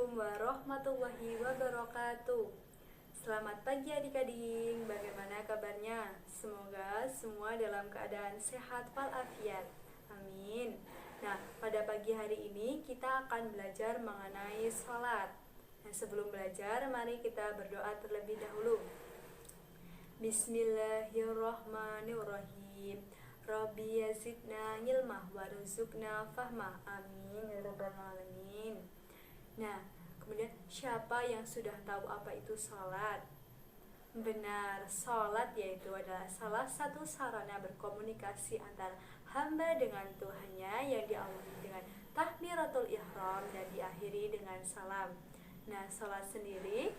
Assalamualaikum warahmatullahi wabarakatuh. Selamat pagi adik-adik, bagaimana kabarnya? Semoga semua dalam keadaan sehat walafiat. Amin. Nah, pada pagi hari ini kita akan belajar mengenai sholat. Nah, sebelum belajar, mari kita berdoa terlebih dahulu. Bismillahirrahmanirrahim. Rabbi yazidna ilmah warzuqna fahmah. Amin ya rabbal alamin. Nah, kemudian siapa yang sudah tahu apa itu sholat? Benar, sholat yaitu adalah salah satu sarana berkomunikasi antara hamba dengan Tuhannya yang diawali dengan takbiratul ihram dan diakhiri dengan salam. Nah, sholat sendiri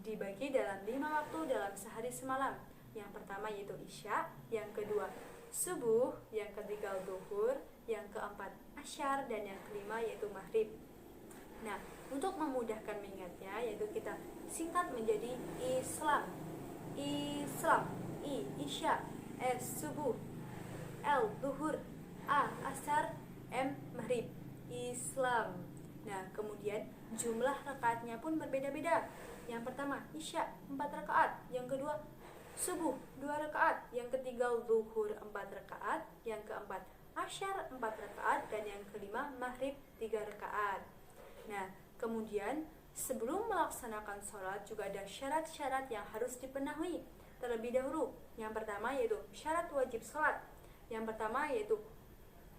dibagi dalam 5 waktu dalam sehari semalam. Yang pertama yaitu isya, yang kedua subuh, yang ketiga zuhur, yang keempat asyar, dan yang kelima yaitu maghrib. Nah, untuk memudahkan mengingatnya, yaitu kita singkat menjadi Islam. Islam, I, Isya, S, Subuh, L, Zuhur, A, Asar, M, Maghrib. Islam. Nah, kemudian jumlah rakaatnya pun berbeda-beda. Yang pertama, Isya, 4 rakaat. Yang kedua, Subuh, 2 rakaat. Yang ketiga, Zuhur, 4 rakaat. Yang keempat, Asyar, 4 rakaat. Dan yang kelima, Maghrib, 3 rakaat. Nah, kemudian sebelum melaksanakan sholat juga ada syarat-syarat yang harus dipenuhi terlebih dahulu. Yang pertama yaitu syarat wajib sholat. Yang pertama yaitu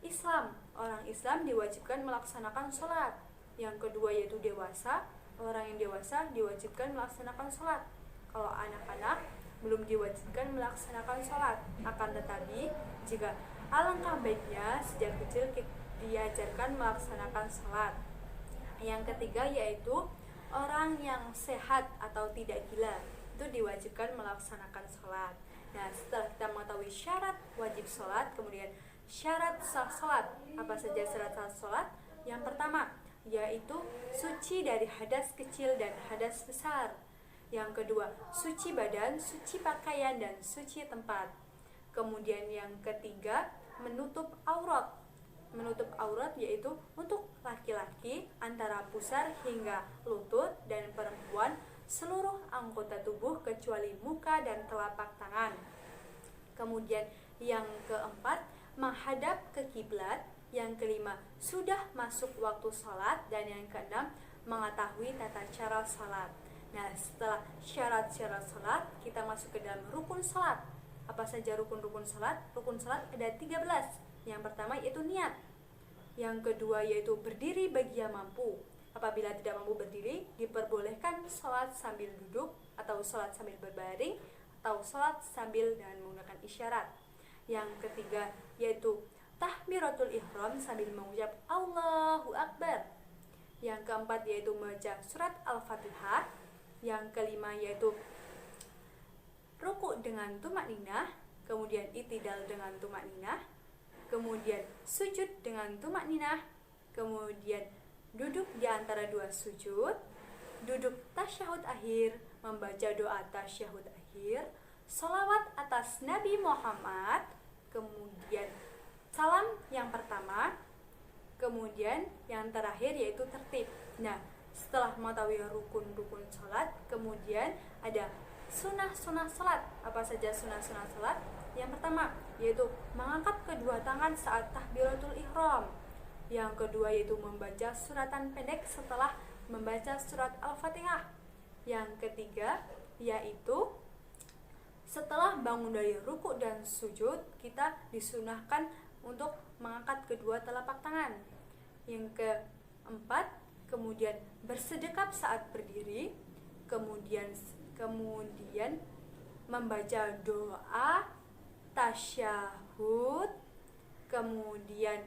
Islam. Orang Islam diwajibkan melaksanakan sholat. Yang kedua yaitu dewasa. Orang yang dewasa diwajibkan melaksanakan sholat. Kalau anak-anak belum diwajibkan melaksanakan sholat. Akan tetapi jika alangkah baiknya sejak kecil diajarkan melaksanakan sholat. Yang ketiga yaitu orang yang sehat atau tidak gila, itu diwajibkan melaksanakan sholat. Nah, setelah kita mengetahui syarat wajib sholat, kemudian syarat sah sholat. Apa saja syarat sah sholat? Yang pertama yaitu suci dari hadas kecil dan hadas besar. Yang kedua, suci badan, suci pakaian, dan suci tempat. Kemudian yang ketiga, menutup aurat. Menutup aurat yaitu untuk laki-laki antara pusar hingga lutut, dan perempuan seluruh anggota tubuh kecuali muka dan telapak tangan. Kemudian yang keempat, menghadap ke kiblat. Yang kelima, sudah masuk waktu sholat. Dan yang keenam, mengetahui tata cara sholat. Nah, setelah syarat-syarat sholat, kita masuk ke dalam rukun sholat. Apa saja rukun-rukun sholat? Rukun sholat ada 13. Yang pertama yaitu niat. Yang kedua yaitu berdiri bagi yang mampu. Apabila tidak mampu berdiri, diperbolehkan sholat sambil duduk, atau sholat sambil berbaring, atau sholat sambil dengan menggunakan isyarat. Yang ketiga yaitu takbiratul ihram sambil mengucap Allahu Akbar. Yang keempat yaitu membaca surat Al-Fatihah. Yang kelima yaitu ruku dengan tumakninah, kemudian itidal dengan tumakninah, kemudian sujud dengan tumakninah, kemudian duduk di antara dua sujud, duduk tasyahud akhir, membaca doa tasyahud akhir, sholawat atas Nabi Muhammad, kemudian salam yang pertama, kemudian yang terakhir yaitu tertib. Nah, setelah mengetahui rukun-rukun sholat, kemudian ada sunnah-sunnah sholat. Apa saja sunnah-sunnah sholat? Yang pertama yaitu mengangkat kedua tangan saat takbiratul ihram. Yang kedua yaitu membaca suratan pendek setelah membaca surat Al-Fatihah. Yang ketiga yaitu setelah bangun dari ruku dan sujud, kita disunahkan untuk mengangkat kedua telapak tangan. Yang keempat, kemudian bersedekap saat berdiri, kemudian membaca doa tasyahud, kemudian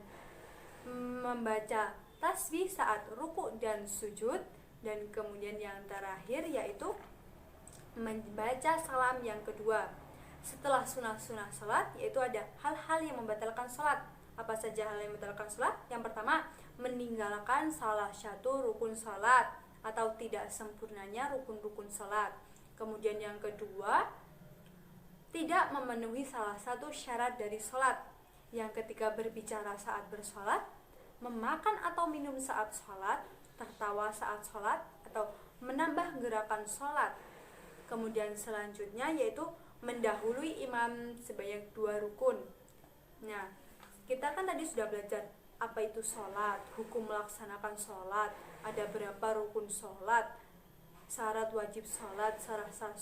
membaca tasbih saat ruku dan sujud, dan kemudian yang terakhir yaitu membaca salam yang kedua. Setelah sunah-sunah salat yaitu ada hal-hal yang membatalkan salat. Apa saja hal yang membatalkan salat? Yang pertama, meninggalkan salah satu rukun salat atau tidak sempurnanya rukun-rukun salat. Kemudian yang kedua, tidak memenuhi salah satu syarat dari salat. Yang ketiga, berbicara saat bersalat, memakan atau minum saat salat, tertawa saat sholat atau menambah gerakan sholat. Kemudian selanjutnya yaitu mendahului imam sebanyak 2 rukun. Nah, kita kan tadi sudah belajar apa itu sholat, hukum melaksanakan sholat, ada berapa rukun sholat, syarat wajib sholat, syarat sah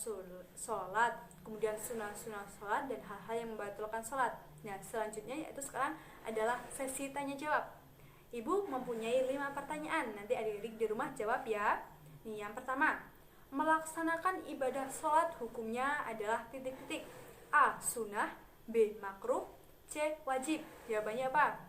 sholat, kemudian sunah-sunah sholat, dan hal-hal yang membatalkan sholat. Nah, selanjutnya yaitu sekarang adalah sesi tanya jawab. Ibu mempunyai 5 pertanyaan, nanti adik-adik di rumah jawab ya. Nih, yang pertama, melaksanakan ibadah sholat hukumnya adalah titik-titik. A. Sunnah, B. Makruh, C. Wajib. Jawabannya apa?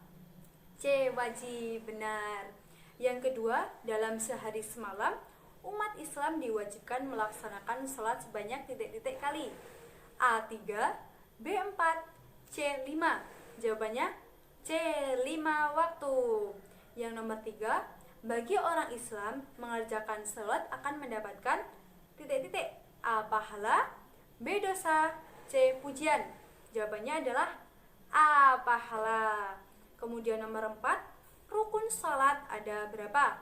C. Wajib, benar. Yang kedua, dalam sehari semalam umat Islam diwajibkan melaksanakan sholat sebanyak titik-titik kali. A. 3, B. 4, C. 5. Jawabannya C. 5 waktu. Yang nomor 3, bagi orang Islam mengerjakan sholat akan mendapatkan titik-titik. A. Pahala, B. Dosa, C. Pujian. Jawabannya adalah A. Pahala. Kemudian nomor 4, rukun sholat ada berapa?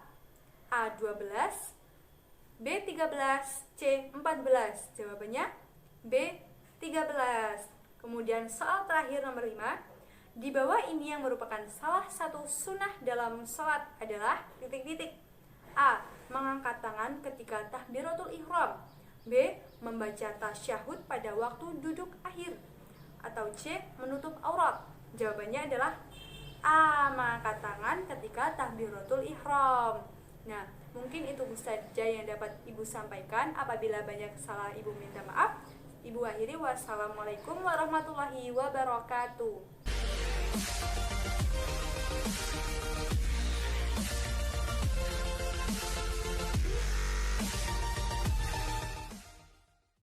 A. 12, B. 13, C. 14. Jawabannya B. 13. Kemudian soal terakhir nomor 5, di bawah ini yang merupakan salah satu sunnah dalam sholat adalah titik-titik. A. Mengangkat tangan ketika takbiratul ihram, B. Membaca tasyahud pada waktu duduk akhir, atau C. Menutup aurat. Jawabannya adalah A. Mengangkat tangan ketika takbiratul ihram. Nah, mungkin itu saja yang dapat Ibu sampaikan. Apabila banyak salah, Ibu minta maaf. Ibu akhiri, wassalamualaikum warahmatullahi wabarakatuh.